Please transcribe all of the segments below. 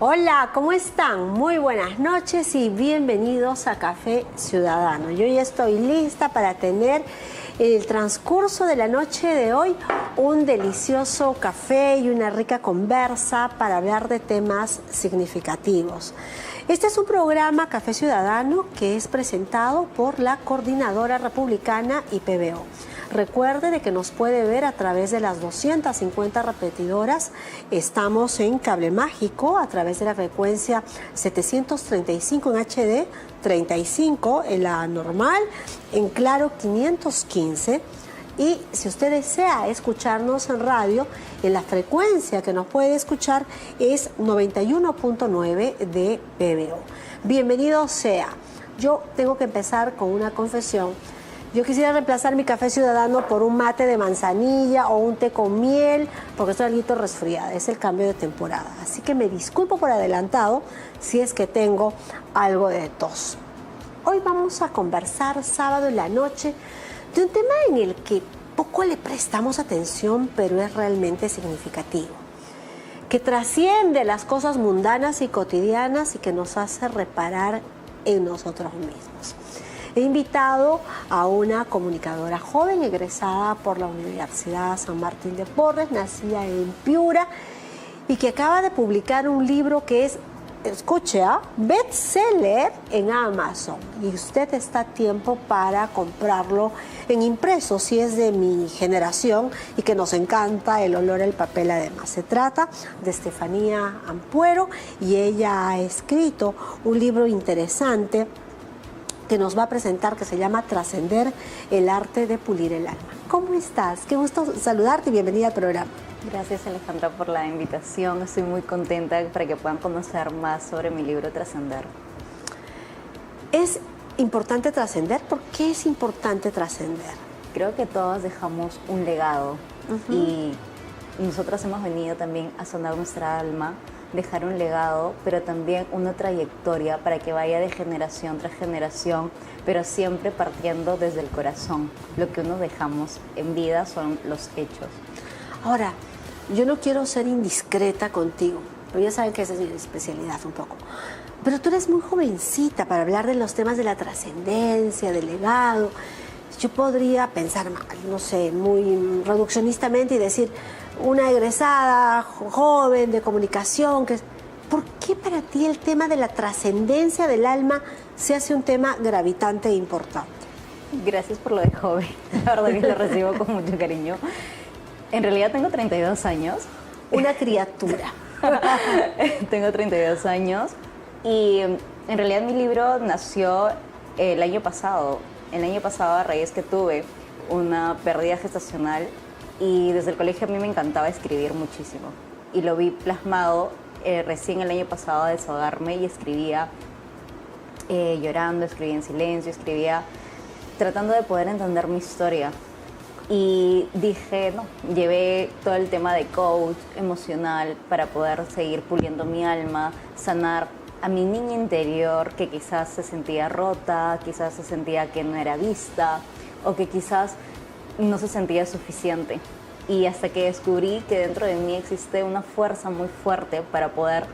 Hola, ¿cómo están? Muy buenas noches y bienvenidos a Café Ciudadano. Yo ya estoy lista para tener en el transcurso de la noche de hoy un delicioso café y una rica conversa para hablar de temas significativos. Este es un programa Café Ciudadano que es presentado por la Coordinadora Republicana y PBO. Recuerde de que nos puede ver a través de las 250 repetidoras. Estamos en Cable Mágico a través de la frecuencia 735 en HD, 35 en la normal, en Claro 515. Y si usted desea escucharnos en radio, en la frecuencia que nos puede escuchar es 91.9 de PBO. Bienvenido sea. Yo tengo que empezar con una confesión. Yo quisiera reemplazar mi café ciudadano por un mate de manzanilla o un té con miel, porque estoy algo resfriada, es el cambio de temporada. Así que me disculpo por adelantado si es que tengo algo de tos. Hoy vamos a conversar sábado en la noche de un tema en el que poco le prestamos atención, pero es realmente significativo, que trasciende las cosas mundanas y cotidianas y que nos hace reparar en nosotros mismos. He invitado a una comunicadora joven egresada por la Universidad San Martín de Porres, nacida en Piura, y que acaba de publicar un libro que es, escuche, bestseller en Amazon. Y usted está a tiempo para comprarlo en impreso, si es de mi generación y que nos encanta el olor al papel además. Se trata de Estefanía Ampuero y ella ha escrito un libro interesante que nos va a presentar, que se llama Trascender, el arte de pulir el alma. ¿Cómo estás? Qué gusto saludarte y bienvenida al programa. Gracias, Alejandra, por la invitación. Estoy muy contenta para que puedan conocer más sobre mi libro Trascender. ¿Es importante trascender? ¿Por qué es importante trascender? Creo que todos dejamos un legado y nosotros hemos venido también a sanar nuestra alma, dejar un legado, pero también una trayectoria para que vaya de generación tras generación, pero siempre partiendo desde el corazón. Lo que uno dejamos en vida son los hechos. Ahora, yo no quiero ser indiscreta contigo, pero ya saben que esa es mi especialidad un poco. Pero tú eres muy jovencita para hablar de los temas de la trascendencia, del legado. Yo podría pensar, no sé, muy reduccionistamente y decir, una egresada joven de comunicación, ¿por qué para ti el tema de la trascendencia del alma se hace un tema gravitante e importante? Gracias por lo de joven, la verdad que lo recibo con mucho cariño. En realidad tengo 32 años. Una criatura. Tengo 32 años y en realidad mi libro nació el año pasado. El año pasado, a raíz que tuve una pérdida gestacional, y desde el colegio a mí me encantaba escribir muchísimo. Y lo vi plasmado recién el año pasado a desahogarme y escribía llorando, escribía en silencio, escribía tratando de poder entender mi historia. Y dije, no, llevé todo el tema de coach emocional para poder seguir puliendo mi alma, sanar a mi niña interior que quizás se sentía rota, quizás se sentía que no era vista o que quizás no se sentía suficiente. Y hasta que descubrí que dentro de mí existe una fuerza muy fuerte para poder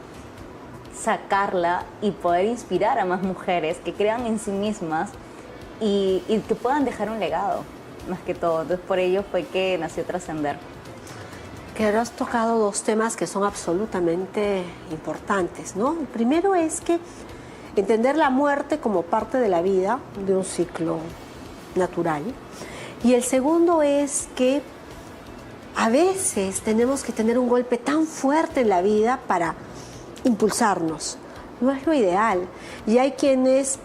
sacarla y poder inspirar a más mujeres que crean en sí mismas y que puedan dejar un legado, más que todo. Entonces por ello fue que nació Trascender. Que ahora has tocado dos temas que son absolutamente importantes, ¿no? El primero es que entender la muerte como parte de la vida, de un ciclo natural. Y el segundo es que a veces tenemos que tener un golpe tan fuerte en la vida para impulsarnos. No es lo ideal. Y hay quienes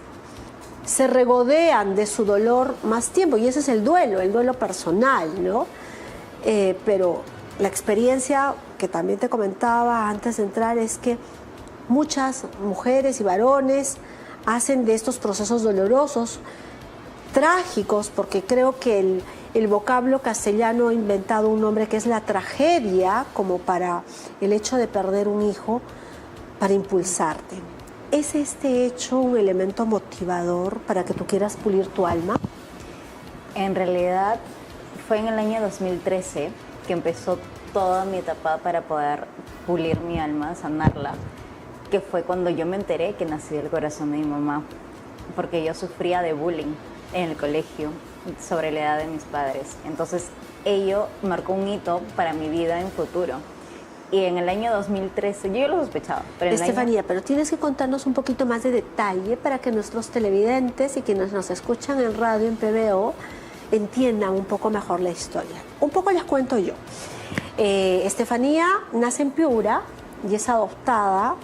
se regodean de su dolor más tiempo, y ese es el duelo personal, ¿no? Pero la experiencia que también te comentaba antes de entrar es que muchas mujeres y varones hacen de estos procesos dolorosos trágicos, porque creo que el vocablo castellano ha inventado un nombre que es la tragedia, como para el hecho de perder un hijo, para impulsarte. ¿Es este hecho un elemento motivador para que tú quieras pulir tu alma? En realidad fue en el año 2013 que empezó toda mi etapa para poder pulir mi alma, sanarla. que fue cuando yo me enteré que nací del corazón de mi mamá, porque yo sufría de bullying en el colegio sobre la edad de mis padres. Entonces, ello marcó un hito para mi vida en futuro. Y en el año 2013, yo ya lo sospechaba, pero en Estefanía, pero tienes que contarnos un poquito más de detalle para que nuestros televidentes y quienes nos escuchan en radio, en PBO, entiendan un poco mejor la historia. Un poco les cuento yo. Estefanía nace en Piura y es adoptada,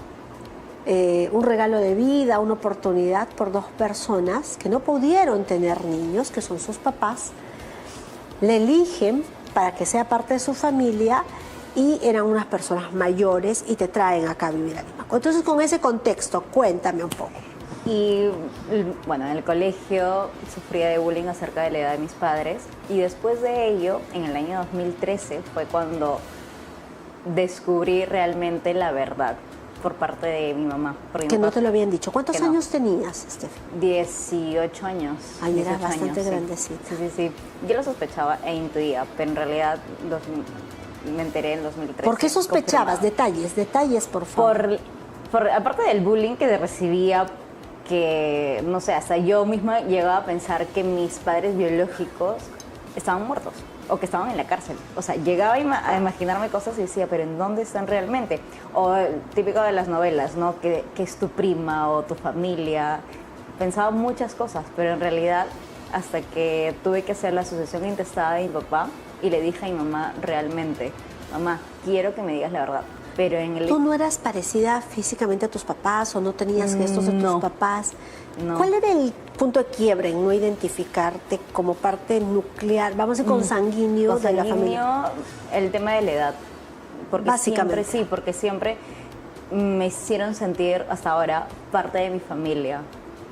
un regalo de vida, una oportunidad por dos personas que no pudieron tener niños, que son sus papás. Le eligen para que sea parte de su familia y eran unas personas mayores y te traen acá a vivir a Lima. Entonces, con ese contexto, cuéntame un poco. Y bueno, en el colegio sufría de bullying acerca de la edad de mis padres y después de ello, en el año 2013, fue cuando descubrí realmente la verdad por parte de mi mamá. Que no te lo habían dicho. ¿Cuántos años tenías, Steph? 18 años. Ay, era 18 bastante años, grandecita. Sí, sí, sí. Yo lo sospechaba e intuía, pero en realidad me enteré en 2013. ¿Por qué sospechabas? Confirmado. Detalles, por favor. Aparte del bullying que recibía, que, no sé, hasta yo misma llegaba a pensar que mis padres biológicos estaban muertos o que estaban en la cárcel. O sea, llegaba a imaginarme cosas y decía, pero ¿en dónde están realmente? O el típico de las novelas, ¿no? Que es tu prima o tu familia. Pensaba muchas cosas, pero en realidad hasta que tuve que hacer la sucesión intestada de mi papá y le dije a mi mamá realmente, mamá, quiero que me digas la verdad. Pero en el... ¿Tú no eras parecida físicamente a tus papás o no tenías gestos de tus papás? No. ¿Cuál era el punto de quiebre en no identificarte como parte nuclear, vamos a decir, consanguíneo de la familia? El tema de la edad. Porque básicamente. Siempre, sí, porque siempre me hicieron sentir hasta ahora parte de mi familia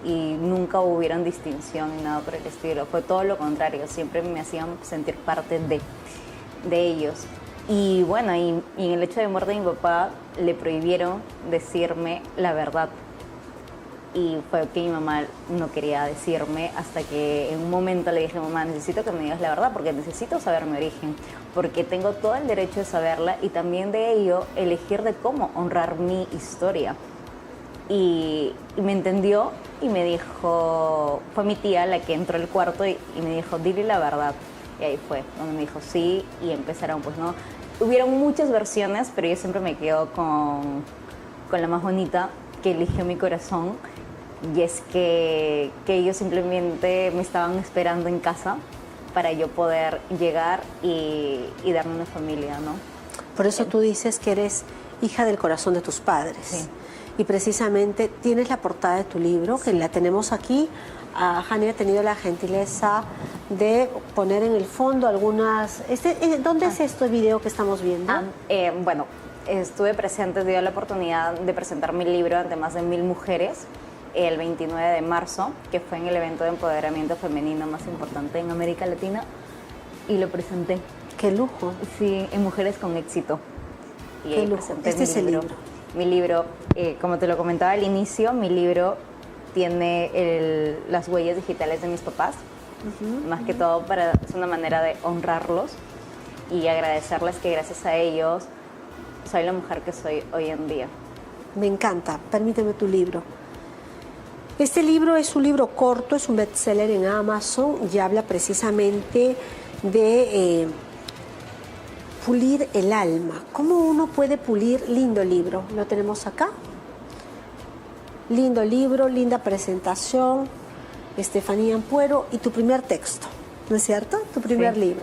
y nunca hubieron distinción ni nada por el estilo. Fue todo lo contrario, siempre me hacían sentir parte de ellos. Y bueno, y en el hecho de muerte de mi papá le prohibieron decirme la verdad. Y fue que mi mamá no quería decirme hasta que en un momento le dije, mamá, necesito que me digas la verdad porque necesito saber mi origen, porque tengo todo el derecho de saberla y también de ello elegir de cómo honrar mi historia. Y me entendió y me dijo, fue mi tía la que entró al cuarto y me dijo, dile la verdad. Y ahí fue, donde me dijo sí y empezaron, pues no. Hubieron muchas versiones, pero yo siempre me quedo con la más bonita que eligió mi corazón. Y es que ellos simplemente me estaban esperando en casa para yo poder llegar y darme una familia, ¿no? Por eso tú dices que eres hija del corazón de tus padres. Sí. Y precisamente tienes la portada de tu libro, que la tenemos aquí. Jani ha tenido la gentileza de poner en el fondo algunas... ¿Dónde es este video que estamos viendo? Bueno, estuve presente, dio la oportunidad de presentar mi libro ante más de 1000 mujeres el 29 de marzo, que fue en el evento de empoderamiento femenino más importante en América Latina, y lo presenté. ¡Qué lujo! Sí, en Mujeres con Éxito. Y ¡Qué lujo! Este es el libro. Mi libro, como te lo comentaba al inicio, mi libro tiene las huellas digitales de mis papás, más que todo es una manera de honrarlos y agradecerles que gracias a ellos soy la mujer que soy hoy en día. Me encanta, permíteme tu libro. Este libro es un libro corto, es un bestseller en Amazon y habla precisamente de pulir el alma. ¿Cómo uno puede pulir? Lindo libro, lo tenemos acá. Lindo libro, linda presentación, Estefanía Ampuero, y tu primer texto, ¿no es cierto? Tu primer libro.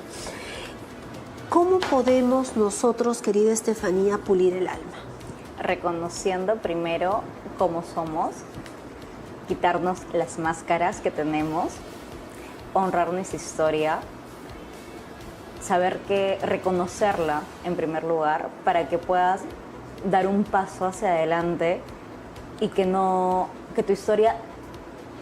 ¿Cómo podemos nosotros, querida Estefanía, pulir el alma? Reconociendo primero cómo somos, quitarnos las máscaras que tenemos, honrar nuestra historia, saber que reconocerla en primer lugar para que puedas dar un paso hacia adelante y que tu historia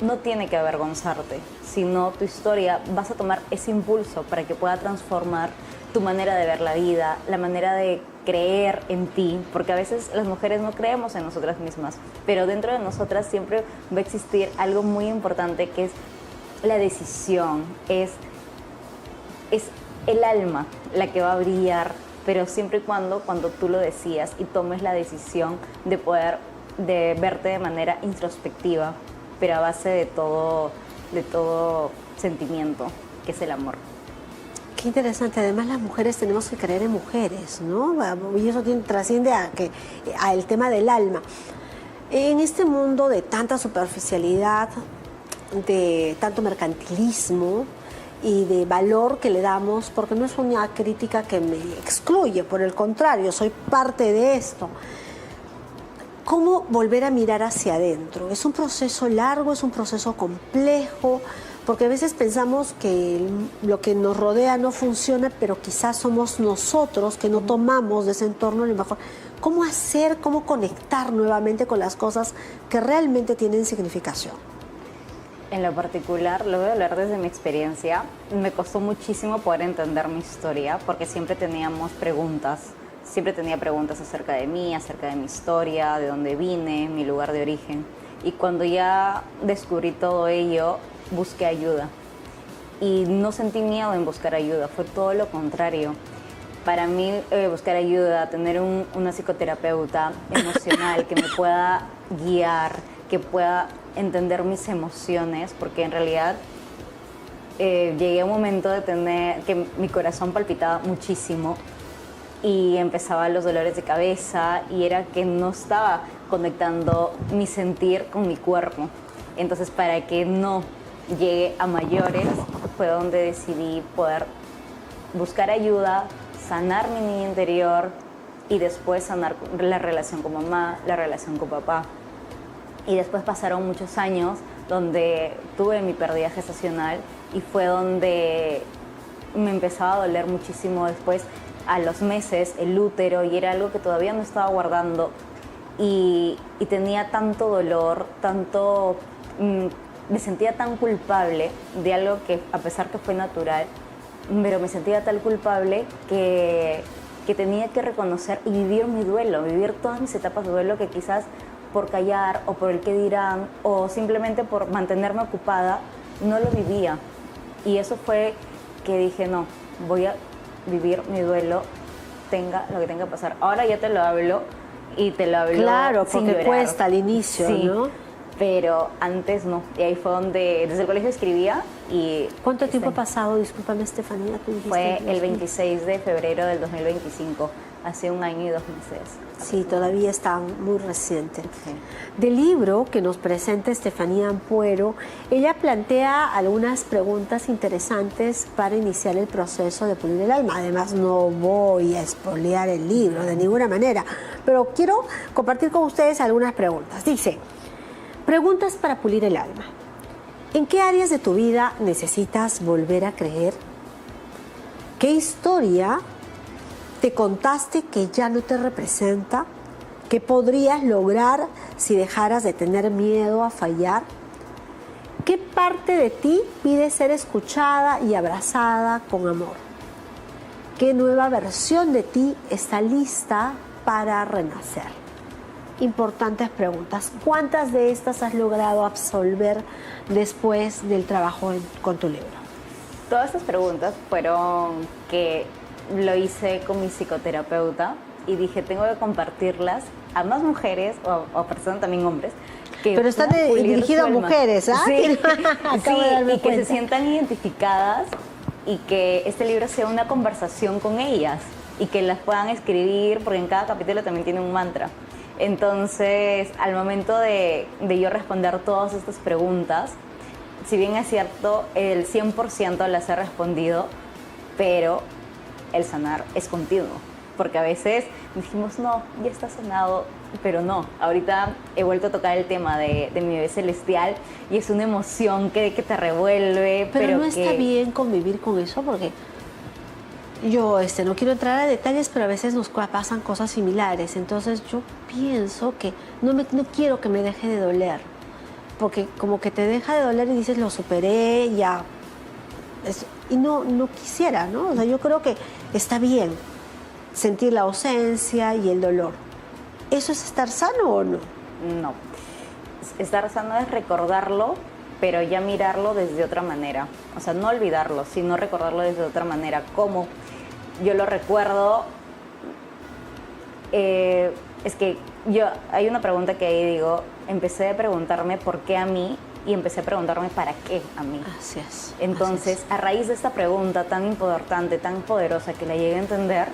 no tiene que avergonzarte, sino tu historia vas a tomar ese impulso para que pueda transformar tu manera de ver la vida, la manera de creer en ti, porque a veces las mujeres no creemos en nosotras mismas, pero dentro de nosotras siempre va a existir algo muy importante que es la decisión, es el alma la que va a brillar, pero siempre y cuando tú lo decidas y tomes la decisión de poder de verte de manera introspectiva, pero a base de todo sentimiento, que es el amor. Qué interesante. Además, las mujeres tenemos que creer en mujeres, ¿no? Y eso trasciende al tema del alma. En este mundo de tanta superficialidad, de tanto mercantilismo y de valor que le damos, porque no es una crítica que me excluye, por el contrario, soy parte de esto. ¿Cómo volver a mirar hacia adentro? Es un proceso largo, es un proceso complejo, porque a veces pensamos que lo que nos rodea no funciona, pero quizás somos nosotros que no tomamos de ese entorno lo mejor. ¿Cómo hacer, cómo conectar nuevamente con las cosas que realmente tienen significación? En lo particular, lo voy a hablar desde mi experiencia, me costó muchísimo poder entender mi historia, porque siempre tenía preguntas acerca de mí, acerca de mi historia, de dónde vine, mi lugar de origen. Y cuando ya descubrí todo ello, busqué ayuda. Y no sentí miedo en buscar ayuda, fue todo lo contrario. Para mí, buscar ayuda, tener una psicoterapeuta emocional que me pueda guiar, que pueda entender mis emociones, porque en realidad llegué a un momento de tener que mi corazón palpitaba muchísimo y empezaba los dolores de cabeza y era que no estaba conectando mi sentir con mi cuerpo. Entonces, para que no llegue a mayores, fue donde decidí poder buscar ayuda, sanar mi niña interior y después sanar la relación con mamá, la relación con papá. Y después pasaron muchos años donde tuve mi pérdida gestacional y fue donde me empezaba a doler muchísimo después, a los meses, el útero, y era algo que todavía no estaba guardando y tenía tanto dolor, me sentía tan culpable de algo que, a pesar que fue natural, pero me sentía tan culpable que tenía que reconocer y vivir mi duelo, vivir todas mis etapas de duelo, que quizás por callar o por el qué dirán o simplemente por mantenerme ocupada no lo vivía. Y eso fue que dije, no, voy a vivir mi duelo, tenga lo que tenga que pasar. Ahora ya te lo hablo y te lo hablo claro, sin porque llorar. cuesta al inicio, sí, ¿no? Pero antes no. Y ahí fue donde desde el colegio escribía y... ¿Cuánto tiempo ha pasado? Discúlpame, Estefanía, tú dijiste. Fue el 26 de febrero del 2025, hace 1 año y 2 meses. Sí, todavía está muy reciente. Sí. Del libro que nos presenta Estefanía Ampuero, ella plantea algunas preguntas interesantes para iniciar el proceso de pulir el alma. Además, no voy a espolear el libro de ninguna manera, pero quiero compartir con ustedes algunas preguntas. Dice, preguntas para pulir el alma. ¿En qué áreas de tu vida necesitas volver a creer? ¿Qué historia te contaste que ya no te representa? ¿Qué podrías lograr si dejaras de tener miedo a fallar? ¿Qué parte de ti pide ser escuchada y abrazada con amor? ¿Qué nueva versión de ti está lista para renacer? Importantes preguntas. ¿Cuántas de estas has logrado absolver después del trabajo con tu libro? Todas estas preguntas fueron que lo hice con mi psicoterapeuta y dije, tengo que compartirlas a más mujeres o a personas, también hombres. Pero están dirigidos a mujeres, ¿ah? Sí, sí, y que se sientan identificadas y que este libro sea una conversación con ellas y que las puedan escribir, porque en cada capítulo también tiene un mantra. Entonces, al momento de yo responder todas estas preguntas, si bien es cierto, el 100% las he respondido, pero el sanar es continuo. Porque a veces dijimos, no, ya está sanado, pero no. Ahorita he vuelto a tocar el tema de mi bebé celestial y es una emoción que te revuelve. Pero no está bien convivir con eso, porque yo no quiero entrar a detalles, pero a veces nos pasan cosas similares. Entonces yo pienso que no quiero que me deje de doler, porque como que te deja de doler y dices, lo superé, ya. Y no quisiera, ¿no? O sea, yo creo que está bien sentir la ausencia y el dolor. ¿Eso es estar sano o no? No. Estar sano es recordarlo, pero ya mirarlo desde otra manera. O sea, no olvidarlo, sino recordarlo desde otra manera. ¿Cómo? Yo lo recuerdo Es que hay una pregunta que ahí digo, empecé a preguntarme por qué a mí y empecé a preguntarme para qué a mí. Así es. Entonces, así es. a raíz de esta pregunta tan importante, tan poderosa que la llegué a entender,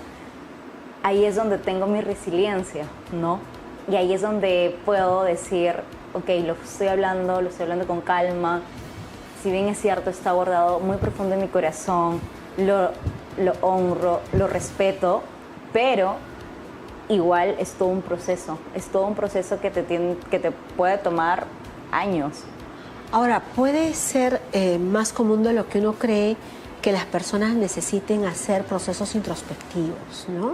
ahí es donde tengo mi resiliencia, ¿no? Y ahí es donde puedo decir, ok, lo estoy hablando con calma. Si bien es cierto, está guardado muy profundo en mi corazón, lo honro, lo respeto, pero igual es todo un proceso que te puede tomar años. Ahora, puede ser más común de lo que uno cree que las personas necesiten hacer procesos introspectivos, ¿no?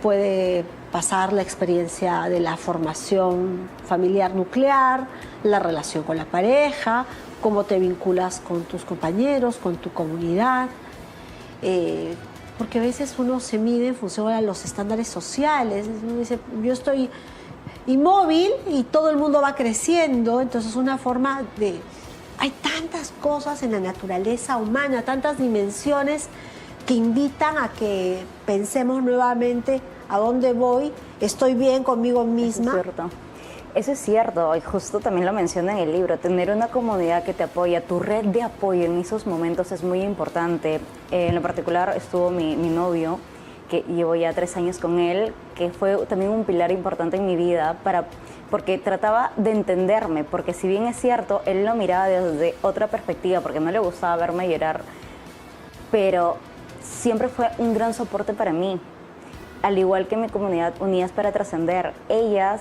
Puede pasar la experiencia de la formación familiar nuclear, la relación con la pareja, cómo te vinculas con tus compañeros, con tu comunidad, porque a veces uno se mide en función a los estándares sociales. Uno dice, yo estoy inmóvil y todo el mundo va creciendo, entonces es una forma de... Hay tantas cosas en la naturaleza humana, tantas dimensiones que invitan a que pensemos nuevamente a dónde voy, estoy bien conmigo misma. Eso es cierto, y justo también lo menciona en el libro, tener una comunidad que te apoya, tu red de apoyo en esos momentos es muy importante. En lo particular estuvo mi novio, que llevo ya 3 años con él, que fue también un pilar importante en mi vida porque trataba de entenderme, porque si bien es cierto, él lo miraba desde otra perspectiva, porque no le gustaba verme llorar, pero siempre fue un gran soporte para mí, al igual que mi comunidad Unidas para Trascender. Ellas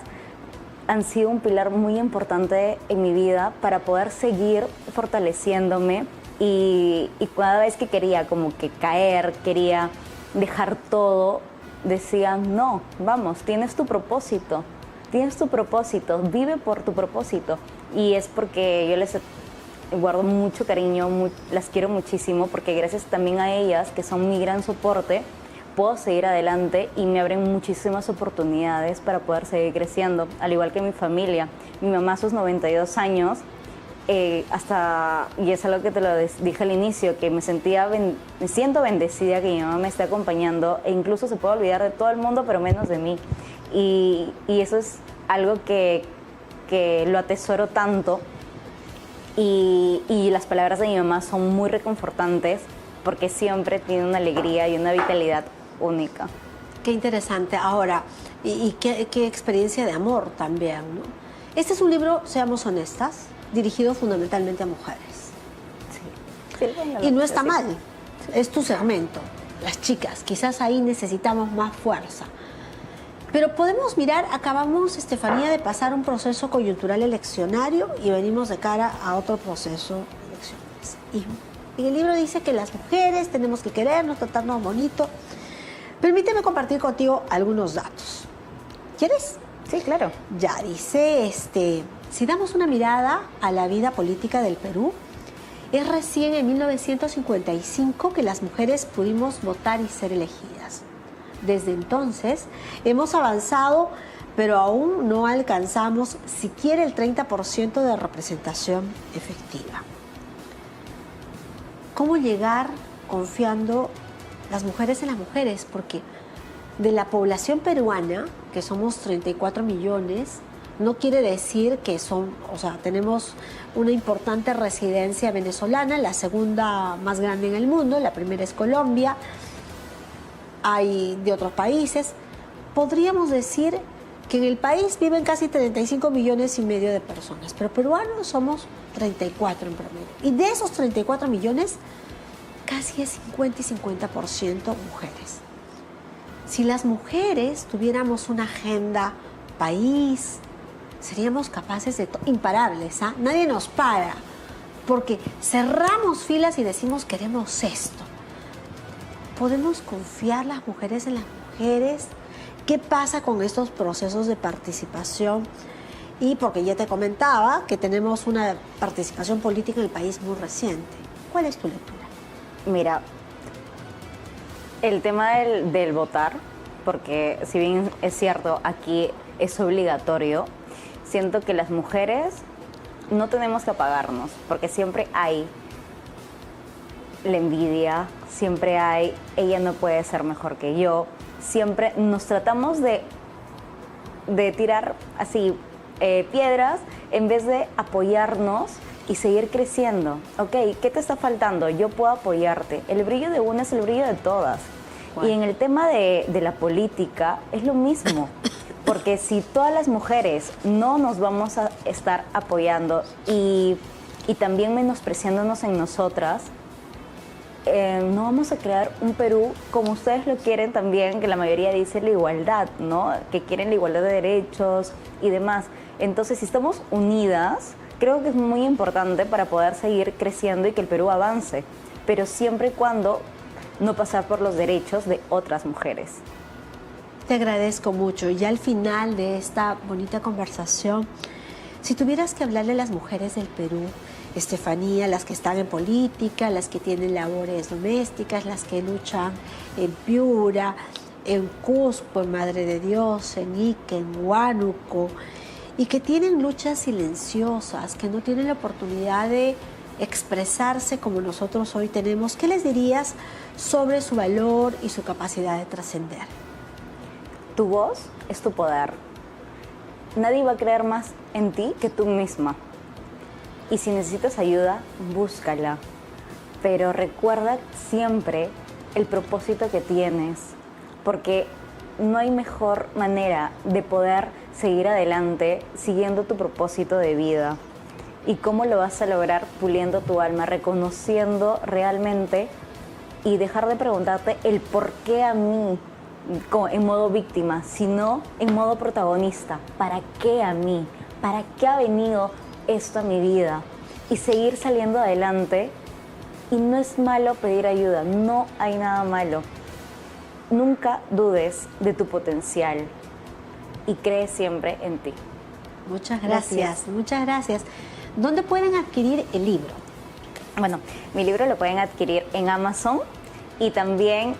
han sido un pilar muy importante en mi vida para poder seguir fortaleciéndome y cada vez que quería como que caer, quería dejar todo, decían, no, vamos, tienes tu propósito, vive por tu propósito. Y es porque yo les guardo mucho cariño, las quiero muchísimo, porque gracias también a ellas, que son mi gran soporte, puedo seguir adelante y me abren muchísimas oportunidades para poder seguir creciendo, al igual que mi familia. Mi mamá a sus 92 años, y es algo que te lo dije al inicio, que me siento bendecida que mi mamá me esté acompañando e incluso se puede olvidar de todo el mundo, pero menos de mí. Y eso es algo que lo atesoro tanto, y las palabras de mi mamá son muy reconfortantes porque siempre tiene una alegría y una vitalidad única. Qué interesante. Ahora, y qué experiencia de amor también, ¿no? Este es un libro, seamos honestas, dirigido fundamentalmente a mujeres. Sí. Y no está mal, es tu segmento, las chicas, quizás ahí necesitamos más fuerza. Pero podemos mirar, acabamos, Estefanía, de pasar un proceso coyuntural eleccionario y venimos de cara a otro proceso de elecciones. Y el libro dice que las mujeres tenemos que querernos, tratarnos bonito. Permíteme compartir contigo algunos datos. ¿Quieres? Sí, claro. Ya, dice, si damos una mirada a la vida política del Perú, es recién en 1955 que las mujeres pudimos votar y ser elegidas. Desde entonces hemos avanzado, pero aún no alcanzamos siquiera el 30% de representación efectiva. ¿Cómo llegar confiando las mujeres en las mujeres? Porque de la población peruana, que somos 34 millones, no quiere decir que tenemos una importante residencia venezolana, la segunda más grande en el mundo, la primera es Colombia, hay de otros países. Podríamos decir que en el país viven casi 35 millones y medio de personas, pero peruanos somos 34 en promedio. Y de esos 34 millones, casi es 50 y 50% mujeres. Si las mujeres tuviéramos una agenda país, seríamos capaces de imparables, ¿ah? Nadie nos para, porque cerramos filas y decimos queremos esto. ¿Podemos confiar las mujeres en las mujeres? ¿Qué pasa con estos procesos de participación? Y porque ya te comentaba que tenemos una participación política en el país muy reciente. ¿Cuál es tu lectura? Mira, el tema del votar, porque si bien es cierto, aquí es obligatorio, siento que las mujeres no tenemos que apagarnos, porque siempre hay la envidia, siempre hay, ella no puede ser mejor que yo, siempre nos tratamos de de tirar así piedras en vez de apoyarnos y seguir creciendo. Ok, ¿qué te está faltando? Yo puedo apoyarte. El brillo de una es el brillo de todas. Bueno. Y en el tema de la política es lo mismo. Porque si todas las mujeres no nos vamos a estar apoyando y también menospreciándonos en nosotras, no vamos a crear un Perú como ustedes lo quieren también, que la mayoría dice la igualdad, ¿no? Que quieren la igualdad de derechos y demás. Entonces, si estamos unidas, creo que es muy importante para poder seguir creciendo y que el Perú avance, pero siempre y cuando no pasar por los derechos de otras mujeres. Te agradezco mucho. Y al final de esta bonita conversación, si tuvieras que hablarle a las mujeres del Perú, Estefanía, las que están en política, las que tienen labores domésticas, las que luchan en Piura, en Cusco, en Madre de Dios, en Ique, en Huánuco, y que tienen luchas silenciosas, que no tienen la oportunidad de expresarse como nosotros hoy tenemos, ¿qué les dirías sobre su valor y su capacidad de trascender? Tu voz es tu poder. Nadie va a creer más en ti que tú misma. Y si necesitas ayuda, búscala. Pero recuerda siempre el propósito que tienes, porque no hay mejor manera de poder seguir adelante siguiendo tu propósito de vida. ¿Y cómo lo vas a lograr? Puliendo tu alma, reconociendo realmente y dejar de preguntarte el por qué a mí, en modo víctima, sino en modo protagonista. ¿Para qué a mí? ¿Para qué ha venido esto a mi vida? Y seguir saliendo adelante. Y no es malo pedir ayuda, no hay nada malo. Nunca dudes de tu potencial y cree siempre en ti. Muchas gracias, muchas gracias. ¿Dónde pueden adquirir el libro? Bueno, mi libro lo pueden adquirir en Amazon y también,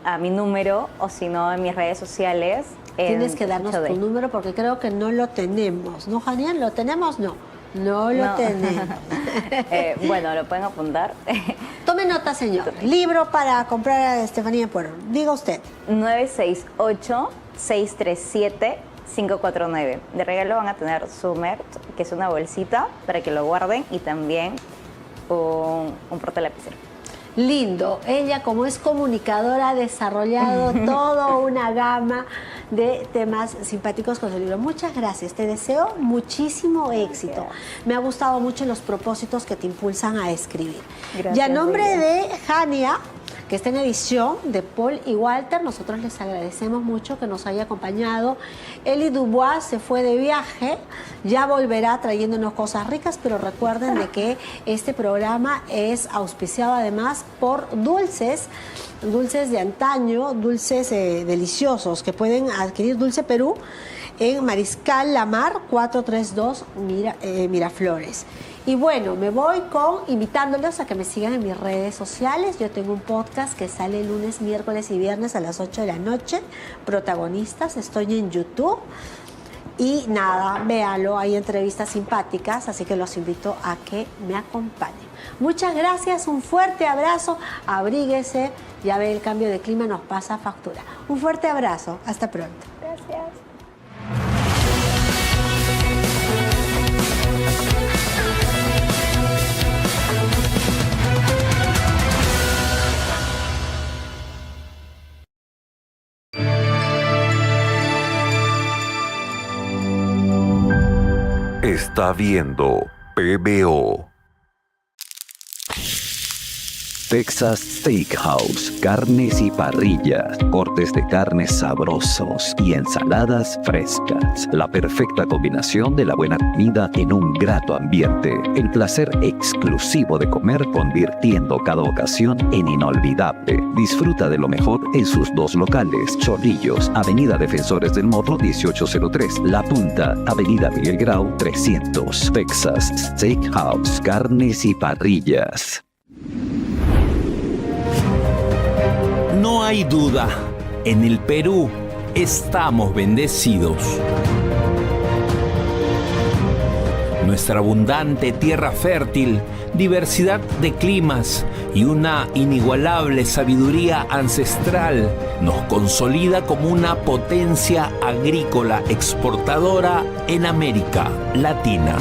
a mi número o si no en mis redes sociales. Tienes que darnos tu número porque creo que no lo tenemos. ¿No, Janiel? ¿Lo tenemos? No. No lo tenemos. Bueno, lo pueden apuntar. Tome nota, señor. Libro para comprar a Estefanía Puero. Diga usted. 968-637-549. De regalo van a tener su merch, que es una bolsita para que lo guarden, y también un portalapicero. Lindo. Ella, como es comunicadora, ha desarrollado toda una gama de temas simpáticos con su libro. Muchas gracias. Te deseo muchísimo éxito. Me ha gustado mucho los propósitos que te impulsan a escribir. Gracias, y a nombre de Jania, que está en edición, de Paul y Walter, nosotros les agradecemos mucho que nos haya acompañado. Eli Dubois se fue de viaje, ya volverá trayéndonos cosas ricas, pero recuerden de que este programa es auspiciado además por dulces de antaño, dulces deliciosos, que pueden adquirir Dulce Perú en Mariscal Lamar 432 Miraflores. Y bueno, me voy invitándolos a que me sigan en mis redes sociales. Yo tengo un podcast que sale lunes, miércoles y viernes a las 8 de la noche. Protagonistas, estoy en YouTube. Y nada, véanlo, hay entrevistas simpáticas, así que los invito a que me acompañen. Muchas gracias, un fuerte abrazo, abríguese, ya ve el cambio de clima nos pasa factura. Un fuerte abrazo, hasta pronto. Gracias. Está viendo PBO. Texas Steakhouse, carnes y parrillas, cortes de carnes sabrosos y ensaladas frescas. La perfecta combinación de la buena comida en un grato ambiente. El placer exclusivo de comer, convirtiendo cada ocasión en inolvidable. Disfruta de lo mejor en sus dos locales: Chorrillos, Avenida Defensores del Morro 1803, La Punta, Avenida Miguel Grau 300. Texas Steakhouse, carnes y parrillas. No hay duda, en el Perú estamos bendecidos. nuestra abundante tierra fértil, diversidad de climas y una inigualable sabiduría ancestral nos consolida como una potencia agrícola exportadora en América Latina.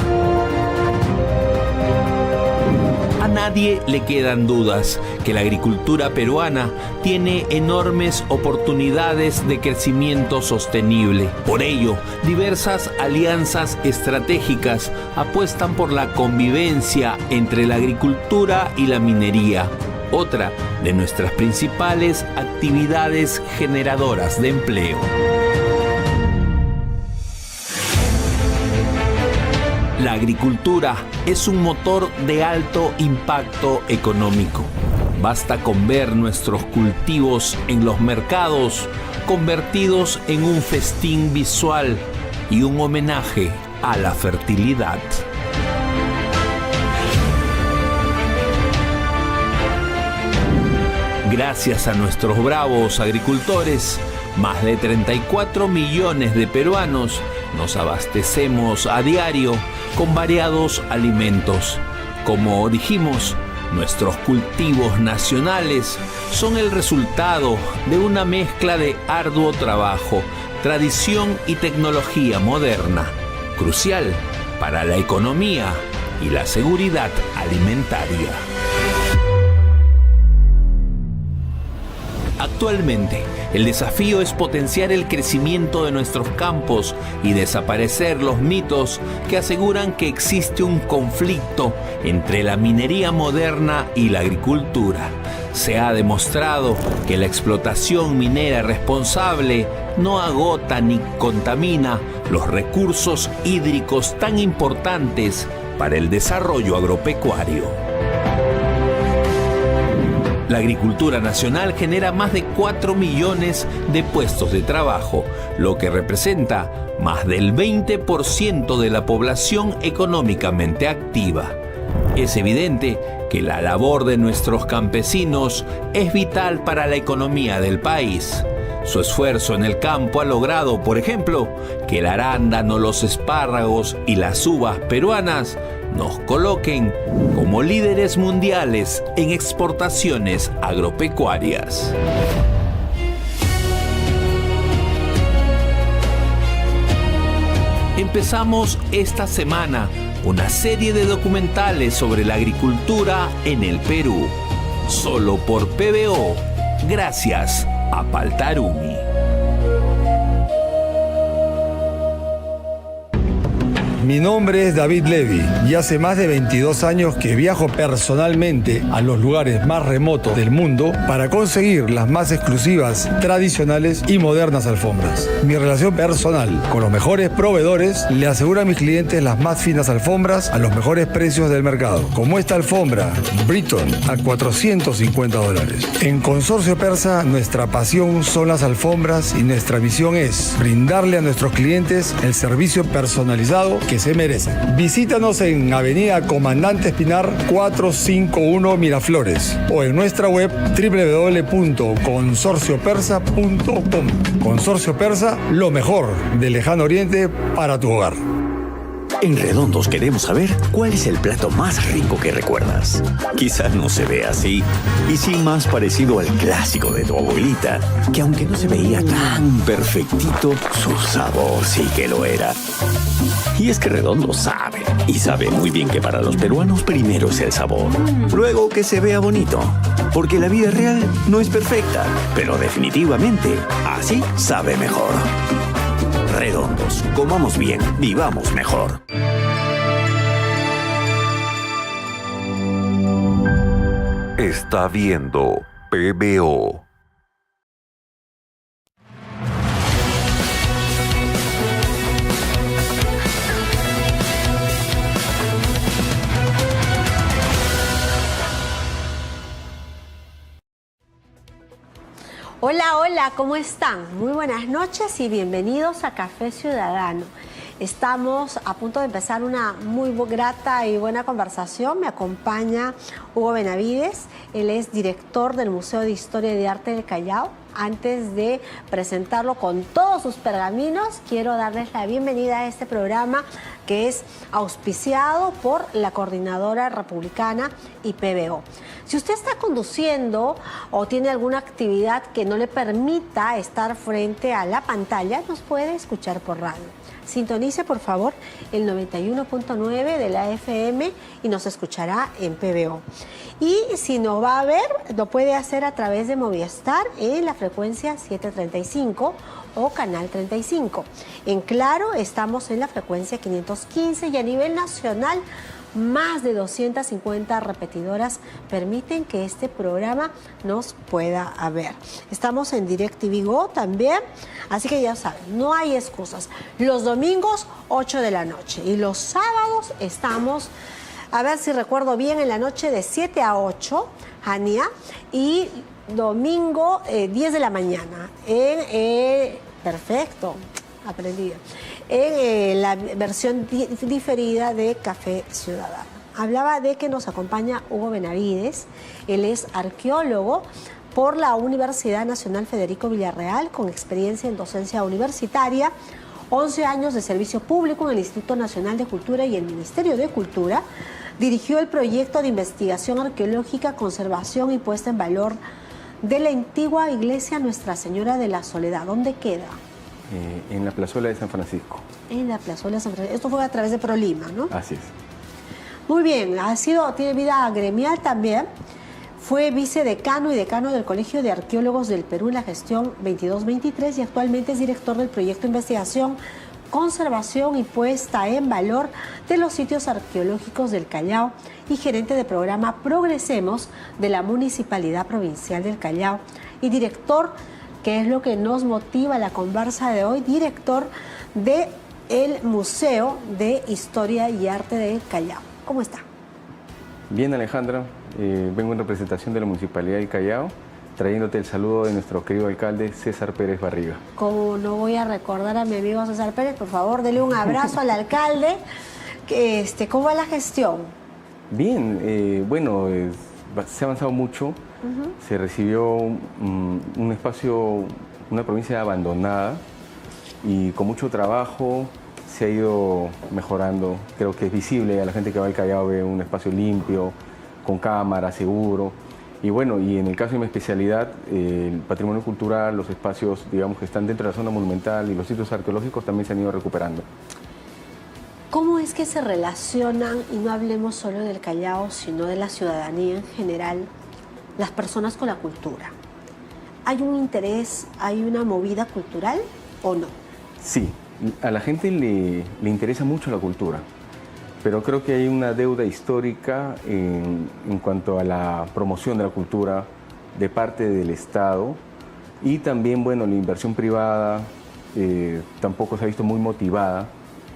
A nadie le quedan dudas que la agricultura peruana tiene enormes oportunidades de crecimiento sostenible. Por ello, diversas alianzas estratégicas apuestan por la convivencia entre la agricultura y la minería, otra de nuestras principales actividades generadoras de empleo. La agricultura es un motor de alto impacto económico. Basta con ver nuestros cultivos en los mercados convertidos en un festín visual y un homenaje a la fertilidad. Gracias a nuestros bravos agricultores, más de 34 millones de peruanos nos abastecemos a diario con variados alimentos. Como dijimos, nuestros cultivos nacionales son el resultado de una mezcla de arduo trabajo, tradición y tecnología moderna, crucial para la economía y la seguridad alimentaria. Actualmente, el desafío es potenciar el crecimiento de nuestros campos y desaparecer los mitos que aseguran que existe un conflicto entre la minería moderna y la agricultura. Se ha demostrado que la explotación minera responsable no agota ni contamina los recursos hídricos tan importantes para el desarrollo agropecuario. La agricultura nacional genera más de 4 millones de puestos de trabajo, lo que representa más del 20% de la población económicamente activa. Es evidente que la labor de nuestros campesinos es vital para la economía del país. Su esfuerzo en el campo ha logrado, por ejemplo, que el arándano, los espárragos y las uvas peruanas nos coloquen como líderes mundiales en exportaciones agropecuarias. Empezamos esta semana una serie de documentales sobre la agricultura en el Perú, solo por PBO, gracias a Paltarumi. Mi nombre es David Levy y hace más de 22 años que viajo personalmente a los lugares más remotos del mundo para conseguir las más exclusivas, tradicionales y modernas alfombras. Mi relación personal con los mejores proveedores le asegura a mis clientes las más finas alfombras a los mejores precios del mercado, como esta alfombra Britton a $450. En Consorcio Persa, nuestra pasión son las alfombras y nuestra misión es brindarle a nuestros clientes el servicio personalizado que se merecen. Visítanos en Avenida Comandante Espinar 451 Miraflores o en nuestra web www.consorciopersa.com. Consorcio Persa, lo mejor del Lejano Oriente para tu hogar. En Redondos queremos saber cuál es el plato más rico que recuerdas. Quizás no se ve así, y sí más parecido al clásico de tu abuelita, que aunque no se veía tan perfectito, su sabor sí que lo era. Y es que Redondos sabe, y sabe muy bien que para los peruanos primero es el sabor, luego que se vea bonito, porque la vida real no es perfecta, pero definitivamente así sabe mejor. Redondos, comamos bien, vivamos mejor. Está viendo PBO. Hola, hola, ¿cómo están? Muy buenas noches y bienvenidos a Café Ciudadano. Estamos a punto de empezar una muy grata y buena conversación. Me acompaña Hugo Benavides. Él es director del Museo de Historia y Arte del Callao. Antes de presentarlo con todos sus pergaminos, quiero darles la bienvenida a este programa que es auspiciado por la Coordinadora Republicana y PBO. Si usted está conduciendo o tiene alguna actividad que no le permita estar frente a la pantalla, nos puede escuchar por radio. Sintonice, por favor, el 91.9 de la FM y nos escuchará en PBO. Y si no va a ver, lo puede hacer a través de Movistar en la frecuencia 735 o canal 35. En Claro estamos en la frecuencia 515 y a nivel nacional más de 250 repetidoras permiten que este programa nos pueda ver. Estamos en DirecTV Go también, así que ya saben, no hay excusas. Los domingos 8 de la noche y los sábados estamos, a ver si recuerdo bien, en la noche de 7 a 8, Jania, y domingo 10 de la mañana. Perfecto, aprendido. En la versión diferida de Café Ciudadano. Hablaba de que nos acompaña Hugo Benavides. Él es arqueólogo por la Universidad Nacional Federico Villarreal, con experiencia en docencia universitaria, 11 años de servicio público en el Instituto Nacional de Cultura y el Ministerio de Cultura. Dirigió el proyecto de investigación arqueológica, conservación y puesta en valor de la antigua iglesia Nuestra Señora de la Soledad. ¿Dónde queda? En la plazuela de San Francisco. En la plazuela de San Francisco. Esto fue a través de Prolima, ¿no? Así es. Muy bien, tiene vida gremial también. Fue vicedecano y decano del Colegio de Arqueólogos del Perú en la gestión 22-23 y actualmente es director del proyecto de investigación, conservación y puesta en valor de los sitios arqueológicos del Callao y gerente de programa Progresemos de la Municipalidad Provincial del Callao y director, que es lo que nos motiva la conversa de hoy, director del Museo de Historia y Arte del Callao. ¿Cómo está? Bien, Alejandra. Vengo en representación de la Municipalidad del Callao, trayéndote el saludo de nuestro querido alcalde César Pérez Barriga. Como no voy a recordar a mi amigo César Pérez, por favor, dele un abrazo al alcalde. ¿Cómo va la gestión? Bien, se ha avanzado mucho. Se recibió un espacio, una provincia abandonada y con mucho trabajo se ha ido mejorando. Creo que es visible, a la gente que va al Callao ve un espacio limpio, con cámara, seguro. Y bueno, y en el caso de mi especialidad, el patrimonio cultural, los espacios, digamos, que están dentro de la zona monumental y los sitios arqueológicos también se han ido recuperando. ¿Cómo es que se relacionan, y no hablemos solo del Callao, sino de la ciudadanía en general, las personas con la cultura? ¿Hay un interés, hay una movida cultural o no? Sí, a la gente le interesa mucho la cultura, pero creo que hay una deuda histórica en cuanto a la promoción de la cultura de parte del Estado y también, bueno, la inversión privada tampoco se ha visto muy motivada,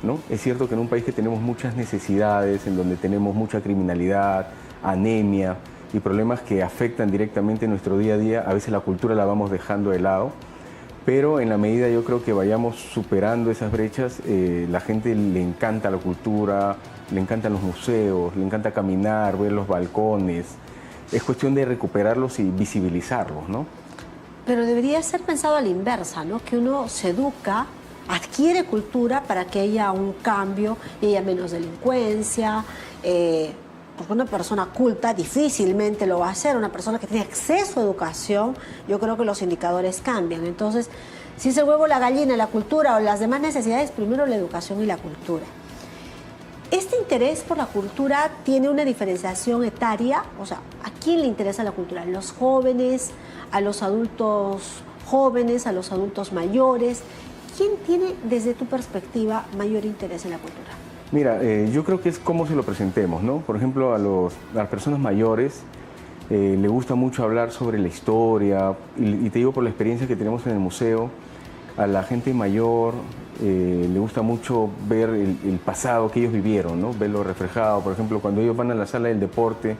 ¿no? Es cierto que en un país que tenemos muchas necesidades, en donde tenemos mucha criminalidad, anemia y problemas que afectan directamente nuestro día a día, a veces la cultura la vamos dejando de lado, pero en la medida yo creo que vayamos superando esas brechas, la gente le encanta la cultura, le encantan los museos, le encanta caminar, ver los balcones. Es cuestión de recuperarlos y visibilizarlos, ¿no? Pero debería ser pensado a la inversa, ¿no? Que uno se educa, adquiere cultura para que haya un cambio y haya menos delincuencia, porque una persona culta difícilmente lo va a hacer. Una persona que tiene acceso a educación, yo creo que los indicadores cambian. Entonces, si es el huevo, la gallina, la cultura o las demás necesidades, primero la educación y la cultura. ¿Este interés por la cultura tiene una diferenciación etaria? O sea, ¿a quién le interesa la cultura? ¿A los jóvenes, a los adultos jóvenes, a los adultos mayores? ¿Quién tiene, desde tu perspectiva, mayor interés en la cultura? Mira, yo creo que es cómo se lo presentemos, ¿no? Por ejemplo, a las personas mayores le gusta mucho hablar sobre la historia y te digo por la experiencia que tenemos en el museo, a la gente mayor le gusta mucho ver el pasado que ellos vivieron, ¿no? Verlo reflejado. Por ejemplo, cuando ellos van a la sala del deporte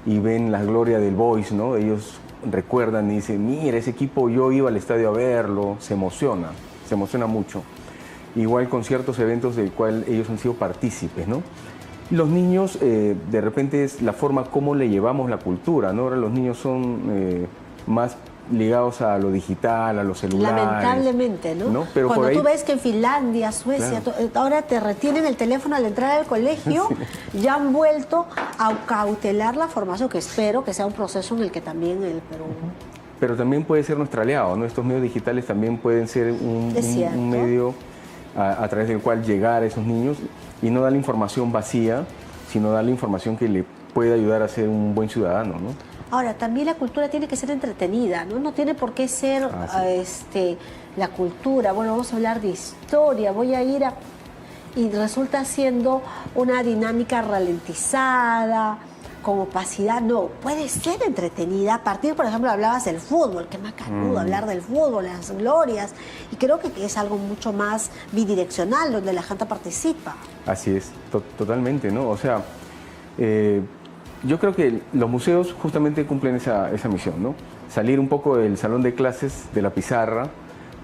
y ven la gloria del Boys, ¿no? Ellos recuerdan y dicen, mira, ese equipo yo iba al estadio a verlo, se emociona mucho. igual con ciertos eventos del cual ellos han sido partícipes, ¿no? Los niños, de repente es la forma como le llevamos la cultura, ¿no? Ahora los niños son más ligados a lo digital, a los celulares. Lamentablemente, ¿no? Pero cuando por ahí, tú ves que en Finlandia, Suecia, claro, ahora te retienen el teléfono al entrar al colegio, sí, ya han vuelto a cautelar la formación, que espero que sea un proceso en el que también el Perú... Pero también puede ser nuestro aliado, ¿no? Estos medios digitales también pueden ser un medio a través del cual llegar a esos niños y no darle información vacía, sino darle información que le puede ayudar a ser un buen ciudadano, ¿no? Ahora, también la cultura tiene que ser entretenida, ¿no? No tiene por qué ser la cultura. Bueno, vamos a hablar de historia, voy a ir a... Y resulta siendo una dinámica ralentizada, con opacidad. No, puede ser entretenida. A partir, por ejemplo, hablabas del fútbol, qué macanudo hablar del fútbol, las glorias. Y creo que es algo mucho más bidireccional, donde la gente participa. Así es, totalmente, ¿no? O sea, yo creo que los museos justamente cumplen esa misión, ¿no? Salir un poco del salón de clases, de la pizarra,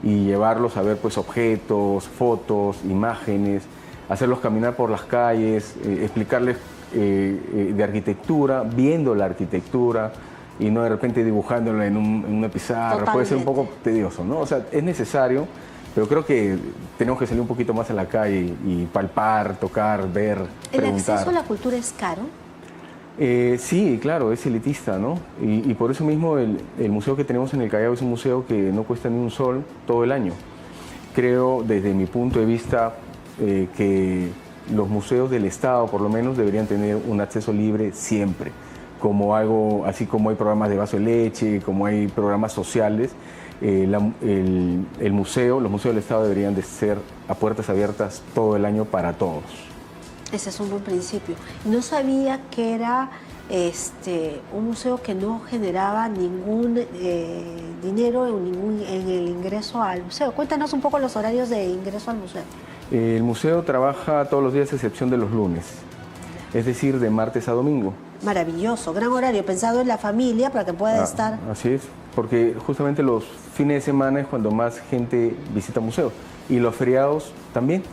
y llevarlos a ver pues objetos, fotos, imágenes, hacerlos caminar por las calles, explicarles de arquitectura, viendo la arquitectura y no de repente dibujándola en una pizarra. Totalmente. Puede ser un poco tedioso, ¿no? O sea, es necesario, pero creo que tenemos que salir un poquito más a la calle y palpar, tocar, ver, preguntar. ¿El acceso a la cultura es caro? Sí, claro, es elitista, ¿no? Y por eso mismo el museo que tenemos en el Callao es un museo que no cuesta ni un sol todo el año. Creo, desde mi punto de vista, que los museos del Estado, por lo menos, deberían tener un acceso libre siempre, como algo, así como hay programas de vaso de leche, como hay programas sociales. Los museos del Estado deberían de ser a puertas abiertas todo el año para todos. Ese es un buen principio. No sabía que era un museo que no generaba ningún dinero en el ingreso al museo. Cuéntanos un poco los horarios de ingreso al museo. El museo trabaja todos los días a excepción de los lunes, es decir, de martes a domingo. Maravilloso, gran horario, pensado en la familia para que pueda estar... Así es, porque justamente los fines de semana es cuando más gente visita museos y los feriados también.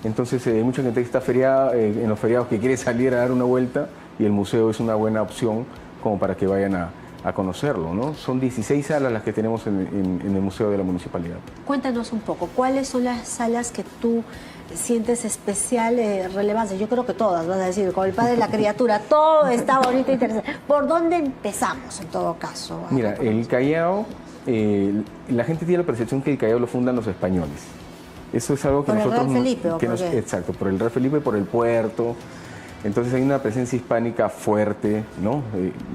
Entonces hay mucha gente que está feriada, en los feriados que quiere salir a dar una vuelta y el museo es una buena opción como para que vayan a conocerlo, ¿no? Son 16 salas las que tenemos en el Museo de la Municipalidad. Cuéntanos un poco, ¿cuáles son las salas que tú sientes especial relevancia? Yo creo que todas, vas a decir, con el padre de la criatura, todo está bonito e interesante. ¿Por dónde empezamos en todo caso? Mira, el Callao, la gente tiene la percepción que el Callao lo fundan los españoles. Eso es algo que ¿Por nosotros... el Real Felipe o por qué? Exacto, por el Real Felipe, por el puerto. Entonces hay una presencia hispánica fuerte, ¿no?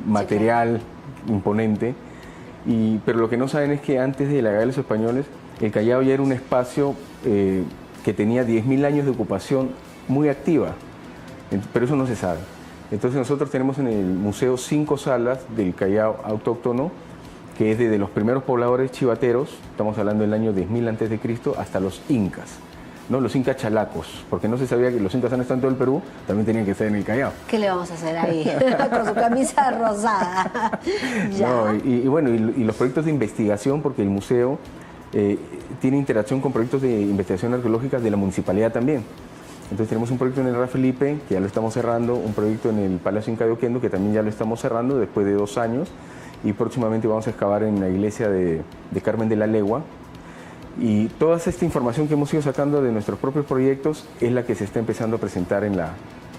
Material, imponente. Pero lo que no saben es que antes de la llegada de los españoles, el Callao ya era un espacio que tenía 10.000 años de ocupación muy activa. Pero eso no se sabe. Entonces nosotros tenemos en el museo 5 salas del Callao autóctono, que es desde los primeros pobladores chivateros, estamos hablando del año 10.000 a.C., hasta los incas, ¿no? Los incas chalacos, porque no se sabía que los incas han estado en todo el Perú, también tenían que estar en el Callao. ¿Qué le vamos a hacer ahí? Con su camisa rosada. Ya. No, y los proyectos de investigación, porque el museo tiene interacción con proyectos de investigación arqueológica de la municipalidad también. Entonces tenemos un proyecto en el Real Felipe, que ya lo estamos cerrando, un proyecto en el Palacio Inca de Oquendo, que también ya lo estamos cerrando después de 2 años, y próximamente vamos a excavar en la iglesia de Carmen de la Legua. Y toda esta información que hemos ido sacando de nuestros propios proyectos es la que se está empezando a presentar en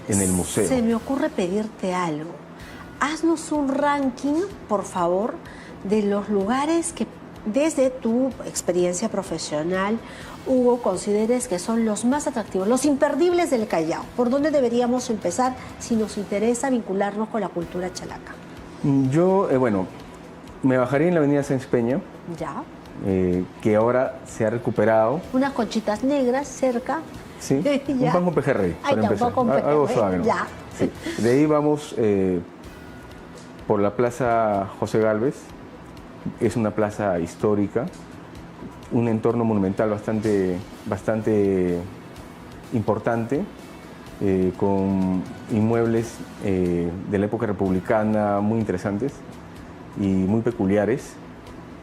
el museo. Se me ocurre pedirte algo. Haznos un ranking, por favor, de los lugares que desde tu experiencia profesional, Hugo, consideres que son los más atractivos, los imperdibles del Callao. ¿Por dónde deberíamos empezar si nos interesa vincularnos con la cultura chalaca? Yo, me bajaría en la avenida Sáenz Peña. Ya. Que ahora se ha recuperado. Unas conchitas negras cerca. Sí, un pan con pejerrey, para empezar. Algo suave, ¿no? Ya. Sí. De ahí vamos por la Plaza José Gálvez. Es una plaza histórica, un entorno monumental bastante importante, con inmuebles de la época republicana muy interesantes y muy peculiares.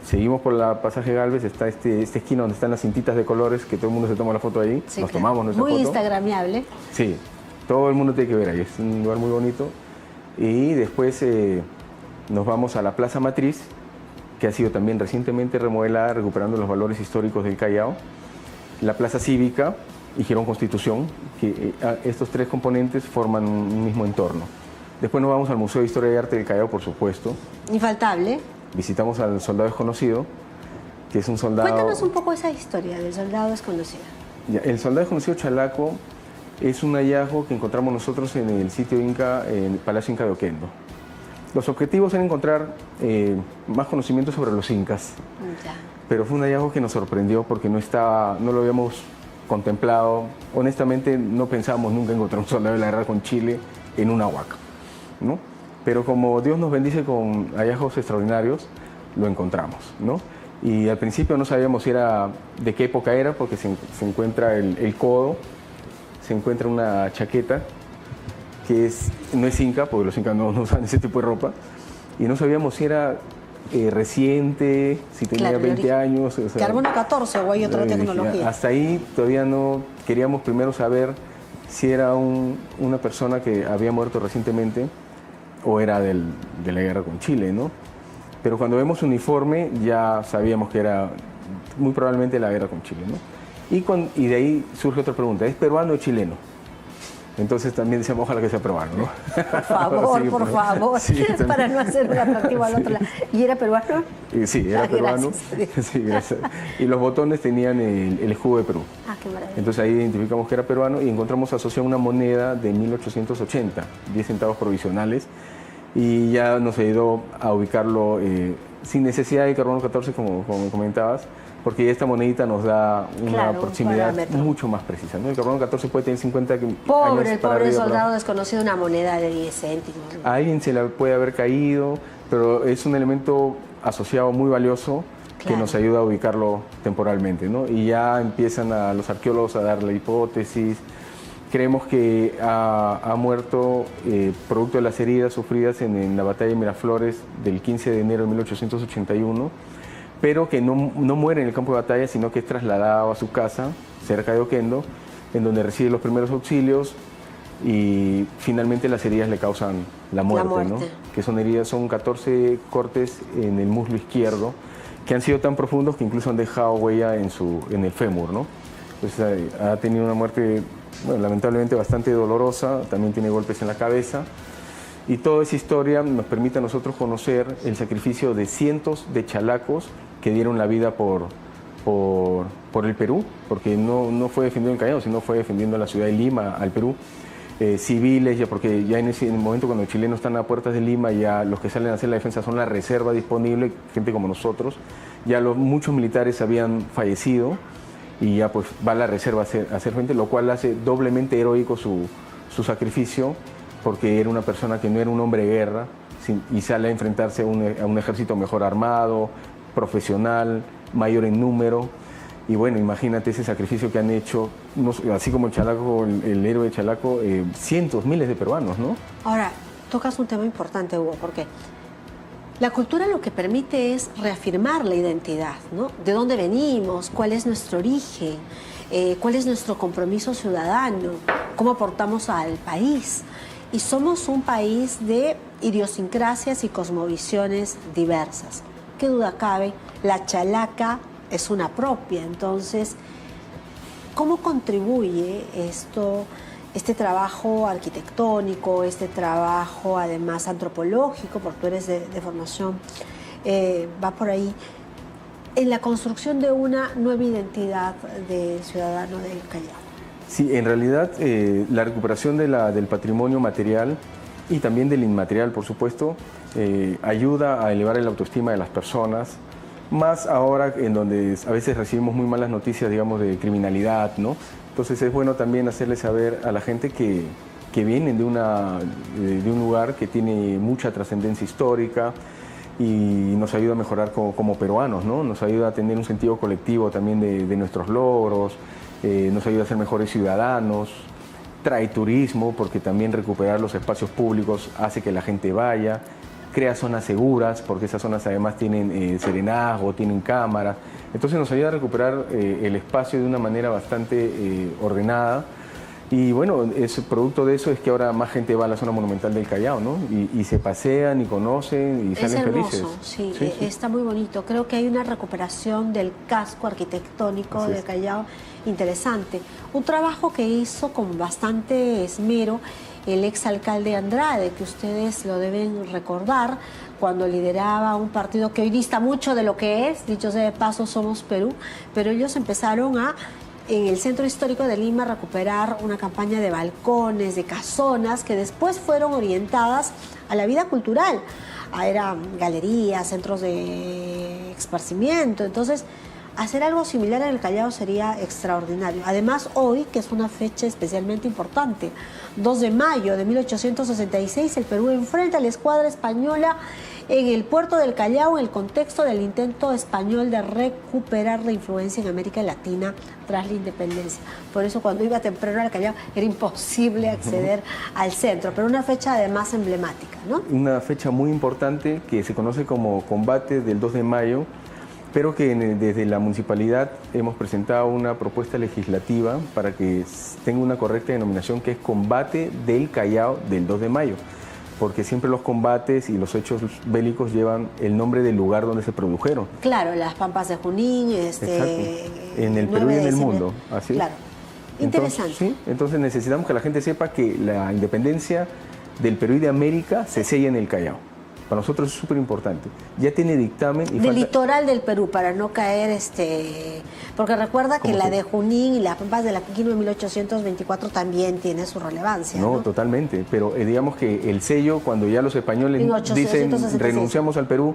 seguimos por la Pasaje Gálvez, está este esquina donde están las cintitas de colores, que todo el mundo se toma la foto ahí, Sí, nos claro. tomamos nuestra Muy foto. instagramiable. Sí, todo el mundo tiene que ver ahí, es un lugar muy bonito. Y después nos vamos a la Plaza Matriz, que ha sido también recientemente remodelada, recuperando los valores históricos del Callao. La Plaza Cívica y Girón Constitución, que estos tres componentes forman un mismo entorno. Después nos vamos al Museo de Historia y Arte del Callao, por supuesto. Infaltable. Visitamos al Soldado Desconocido, que es un soldado... Cuéntanos un poco esa historia del soldado desconocido. Ya, el Soldado Desconocido Chalaco es un hallazgo que encontramos nosotros en el sitio Inca, en el Palacio Inca de Oquendo. Los objetivos eran encontrar más conocimiento sobre los incas, Ya. pero fue un hallazgo que nos sorprendió porque no lo habíamos contemplado. Honestamente, no pensábamos nunca encontrar un soldado de la guerra con Chile en una huaca, ¿no? Pero como Dios nos bendice con hallazgos extraordinarios, lo encontramos, ¿no? Y al principio no sabíamos de qué época era, porque se encuentra el codo, se encuentra una chaqueta que no es inca, porque los incas no usan ese tipo de ropa, y no sabíamos si era reciente, si tenía Claro, 20 años. O sea, Carbono 14 o hay otra tecnología. hasta ahí todavía no queríamos primero saber si era una persona que había muerto recientemente o era de la guerra con Chile, ¿no? Pero cuando vemos su uniforme ya sabíamos que era muy probablemente la guerra con Chile, ¿no? Y de ahí surge otra pregunta, ¿es peruano o chileno? Entonces también decíamos, ojalá que sea peruano, ¿no? Por favor, Sí, por favor, sí, para no hacer un atractivo al otro lado. ¿Y era peruano? Sí, era Ah, peruano. gracias. Sí, gracias. Y los botones tenían el escudo de Perú. Ah, qué maravilla. Entonces ahí identificamos que era peruano y encontramos asociada una moneda de 1880, 10 centavos provisionales, y ya nos ayudó a ubicarlo sin necesidad de carbono 14, como me comentabas, porque esta monedita nos da una Claro, un proximidad parámetro. mucho más precisa, ¿no? El carbono 14 puede tener 50 años Pobre, el para pobre arriba, soldado desconocido, una moneda de 10 céntimos. a alguien se le puede haber caído, pero es un elemento asociado muy valioso que Claro. nos ayuda a ubicarlo temporalmente, ¿no? Y ya empiezan los arqueólogos a dar la hipótesis. Creemos que ha muerto producto de las heridas sufridas en la batalla de Miraflores del 15 de enero de 1881, pero que no muere en el campo de batalla, sino que es trasladado a su casa, cerca de Oquendo, en donde recibe los primeros auxilios y finalmente las heridas le causan la muerte. ¿no? Que son 14 cortes en el muslo izquierdo, que han sido tan profundos que incluso han dejado huella en el fémur, ¿no? Entonces ha tenido una muerte, bueno, lamentablemente bastante dolorosa, también tiene golpes en la cabeza. Y toda esa historia nos permite a nosotros conocer el sacrificio de cientos de chalacos que dieron la vida por el Perú, porque no fue defendiendo el Callao, sino fue defendiendo la ciudad de Lima al Perú. Civiles, porque ya en el momento cuando los chilenos están a puertas de Lima, ya los que salen a hacer la defensa son la reserva disponible, gente como nosotros. Ya muchos militares habían fallecido y ya pues va la reserva a hacer frente, lo cual hace doblemente heroico su sacrificio, porque era una persona que no era un hombre de guerra y sale a enfrentarse a un ejército mejor armado, profesional, mayor en número. Y bueno, imagínate ese sacrificio que han hecho, así como el héroe de Chalaco, cientos, miles de peruanos, ¿no? Ahora, tocas un tema importante, Hugo, porque la cultura lo que permite es reafirmar la identidad, ¿no? De dónde venimos, cuál es nuestro origen, cuál es nuestro compromiso ciudadano, cómo aportamos al país. Y somos un país de idiosincrasias y cosmovisiones diversas. ¿Qué duda cabe? La chalaca es una propia. Entonces, ¿cómo contribuye este trabajo arquitectónico, este trabajo además antropológico, porque tú eres de formación, va por ahí, en la construcción de una nueva identidad de ciudadano del Callao? Sí, en realidad la recuperación del patrimonio material y también del inmaterial, por supuesto, ayuda a elevar la autoestima de las personas, más ahora en donde a veces recibimos muy malas noticias, digamos, de criminalidad, ¿no? Entonces es bueno también hacerle saber a la gente que vienen de un lugar que tiene mucha trascendencia histórica y nos ayuda a mejorar como peruanos, ¿no? Nos ayuda a tener un sentido colectivo también de nuestros logros, nos ayuda a ser mejores ciudadanos, trae turismo porque también recuperar los espacios públicos hace que la gente vaya, crea zonas seguras, porque esas zonas además tienen serenazgo, tienen cámaras. Entonces nos ayuda a recuperar el espacio de una manera bastante ordenada. Y bueno, producto de eso es que ahora más gente va a la zona monumental del Callao, ¿no? Y se pasean y conocen y salen felices. Es hermoso, sí, está muy bonito. Creo que hay una recuperación del casco arquitectónico del Callao interesante. Un trabajo que hizo con bastante esmero el exalcalde Andrade, que ustedes lo deben recordar, cuando lideraba un partido que hoy dista mucho de lo que es, dicho sea de paso, Somos Perú, pero ellos empezaron en el centro histórico de Lima, recuperar una campaña de balcones, de casonas, que después fueron orientadas a la vida cultural. Eran galerías, centros de esparcimiento. Entonces, hacer algo similar en el Callao sería extraordinario. Además, hoy, que es una fecha especialmente importante, 2 de mayo de 1866, el Perú enfrenta a la escuadra española en el puerto del Callao en el contexto del intento español de recuperar la influencia en América Latina tras la independencia. Por eso cuando iba temprano al Callao era imposible acceder al centro, pero una fecha además emblemática, ¿no? Una fecha muy importante que se conoce como Combate del 2 de mayo, pero que desde la municipalidad hemos presentado una propuesta legislativa para que tenga una correcta denominación, que es Combate del Callao del 2 de mayo. Porque siempre los combates y los hechos bélicos llevan el nombre del lugar donde se produjeron. Claro, las Pampas de Junín, en el Perú y en el mundo. Así claro. Interesante. Entonces necesitamos que la gente sepa que la independencia del Perú y de América se sella en el Callao. Para nosotros es súper importante. Ya tiene dictamen. Del litoral del Perú, para no caer, porque recuerda que la de Junín y las Pampas de la Quino en 1824 también tiene su relevancia. No, totalmente. Pero digamos que el sello, cuando ya los españoles dicen renunciamos al Perú,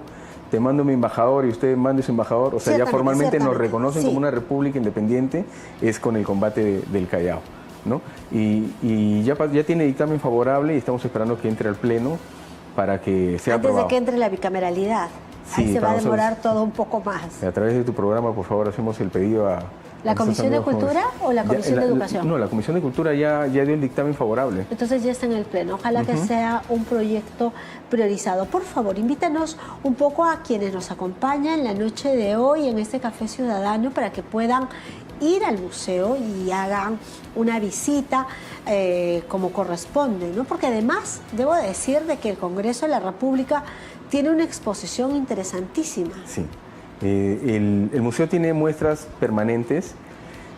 te mando mi embajador y usted mande su embajador, o sea, ya formalmente nos reconocen como una república independiente, es con el combate del Callao, ¿no? Y ya tiene dictamen favorable y estamos esperando que entre al Pleno para que sea aprobado. Antes de que entre la bicameralidad. Ahí se va a demorar todo un poco más. A través de tu programa, por favor, hacemos el pedido a... ¿La Comisión de Cultura o la Comisión de Educación? No, la Comisión de Cultura ya dio el dictamen favorable. Entonces ya está en el Pleno. Ojalá que sea un proyecto priorizado. Por favor, invítanos un poco a quienes nos acompañan la noche de hoy en este Café Ciudadano para que puedan ir al museo y hagan una visita como corresponde, ¿no? Porque además debo decir de que el Congreso de la República tiene una exposición interesantísima. Sí, el museo tiene muestras permanentes,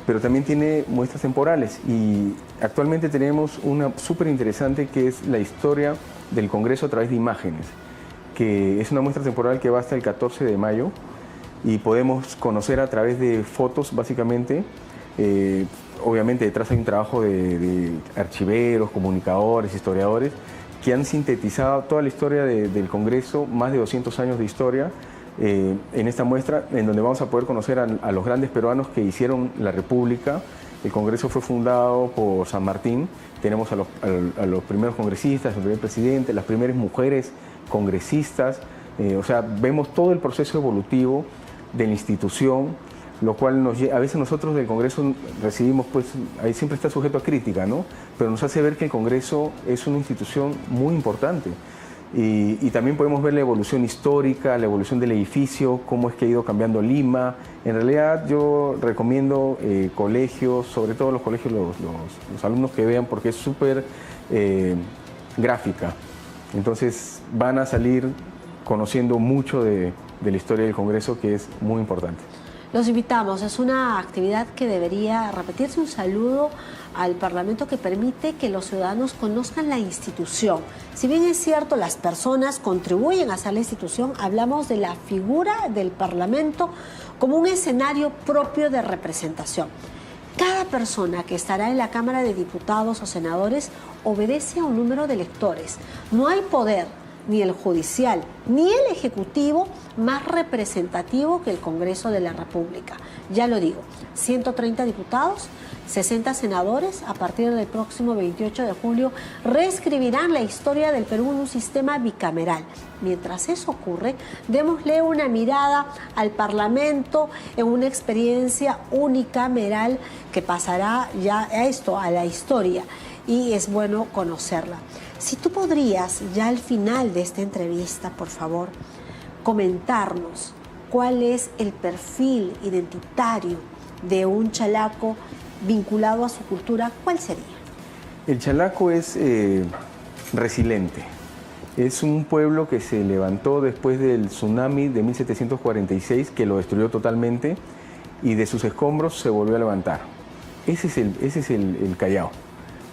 pero también tiene muestras temporales y actualmente tenemos una súper interesante que es la historia del Congreso a través de imágenes, que es una muestra temporal que va hasta el 14 de mayo y podemos conocer a través de fotos básicamente. Obviamente detrás hay un trabajo de archiveros, comunicadores, historiadores que han sintetizado toda la historia del Congreso, más de 200 años de historia, en esta muestra, en donde vamos a poder conocer a los grandes peruanos que hicieron la República. El Congreso fue fundado por San Martín, tenemos a los primeros congresistas, el primer presidente, las primeras mujeres congresistas, o sea, vemos todo el proceso evolutivo de la institución, lo cual a veces nosotros del Congreso recibimos, pues ahí siempre está sujeto a crítica, ¿no? Pero nos hace ver que el Congreso es una institución muy importante. Y también podemos ver la evolución histórica, la evolución del edificio, cómo es que ha ido cambiando Lima. En realidad yo recomiendo colegios, sobre todo los colegios, los alumnos que vean, porque es súper gráfica. Entonces van a salir conociendo mucho de la historia del Congreso, que es muy importante. Los invitamos, es una actividad que debería repetirse. Un saludo al Parlamento que permite que los ciudadanos conozcan la institución. Si bien es cierto, las personas contribuyen a hacer la institución, hablamos de la figura del Parlamento como un escenario propio de representación. Cada persona que estará en la Cámara de Diputados o Senadores obedece a un número de electores. No hay poder, ni el judicial, ni el ejecutivo más representativo que el Congreso de la República. Ya lo digo, 130 diputados, 60 senadores, a partir del próximo 28 de julio, reescribirán la historia del Perú en un sistema bicameral. Mientras eso ocurre, démosle una mirada al Parlamento en una experiencia unicameral que pasará ya a la historia, y es bueno conocerla. Si tú podrías, ya al final de esta entrevista, por favor, comentarnos cuál es el perfil identitario de un chalaco vinculado a su cultura, ¿cuál sería? El chalaco es resiliente. Es un pueblo que se levantó después del tsunami de 1746, que lo destruyó totalmente, y de sus escombros se volvió a levantar. Ese es el Callao.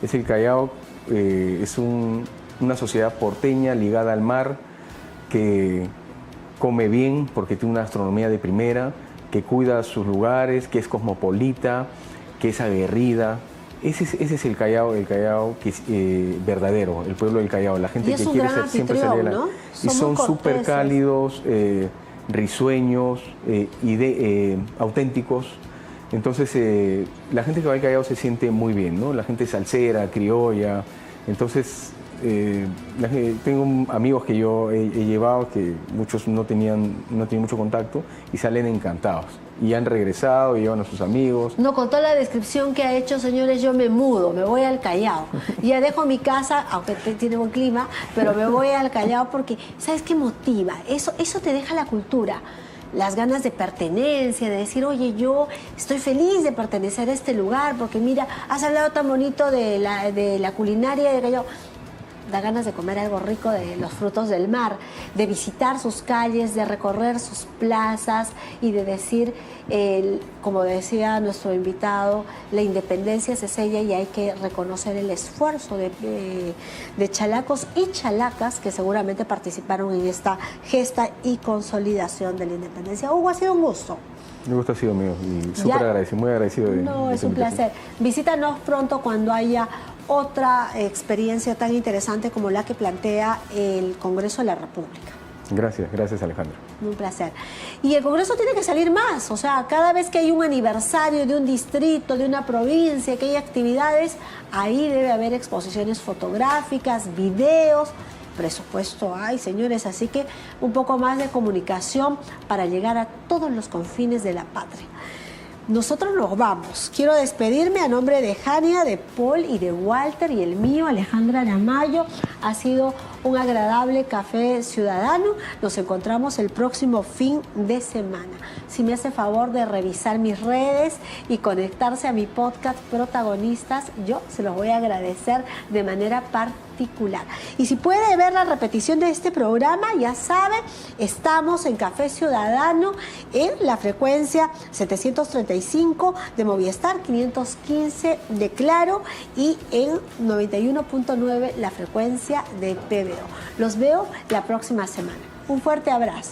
El Callao es una sociedad porteña ligada al mar, que come bien porque tiene una gastronomía de primera, que cuida sus lugares, que es cosmopolita, que es aguerrida. Ese es el Callao que es verdadero, el pueblo del Callao. La gente que quiere siempre salir, ¿no? Y son súper cálidos, risueños, auténticos. Entonces, la gente que va al Callao se siente muy bien, ¿no? La gente salsera, criolla. Entonces, tengo amigos que yo he llevado, que muchos no tenían mucho contacto, y salen encantados. Y han regresado y llevan a sus amigos. No, con toda la descripción que ha hecho, señores, yo me mudo, me voy al Callao. Ya dejo mi casa, aunque tiene buen clima, pero me voy al Callao porque, ¿sabes qué motiva? Eso te deja la cultura. Las ganas de pertenencia, de decir, oye, yo estoy feliz de pertenecer a este lugar, porque mira, has hablado tan bonito de la culinaria de Callao. Da ganas de comer algo rico de los frutos del mar, de visitar sus calles, de recorrer sus plazas y de decir, como decía nuestro invitado, la independencia se sella y hay que reconocer el esfuerzo de chalacos y chalacas que seguramente participaron en esta gesta y consolidación de la independencia. Hugo, ha sido un gusto. El gusto ha sido mío y súper agradecido, muy agradecido. No, es un placer. Visítanos pronto cuando haya otra experiencia tan interesante como la que plantea el Congreso de la República. Gracias Alejandra. Un placer. Y el Congreso tiene que salir más, o sea, cada vez que hay un aniversario de un distrito, de una provincia, que hay actividades, ahí debe haber exposiciones fotográficas, videos, presupuesto hay, señores, así que un poco más de comunicación para llegar a todos los confines de la patria. Nosotros nos vamos. Quiero despedirme a nombre de Jania, de Paul y de Walter y el mío, Alejandra Aramayo. Ha sido un agradable café ciudadano. Nos encontramos el próximo fin de semana. Si me hace favor de revisar mis redes y conectarse a mi podcast Protagonistas, yo se los voy a agradecer de manera particular. Y si puede ver la repetición de este programa, ya sabe, estamos en Café Ciudadano en la frecuencia 735 de Movistar, 515 de Claro y en 91.9 la frecuencia de PBO. Los veo la próxima semana. Un fuerte abrazo.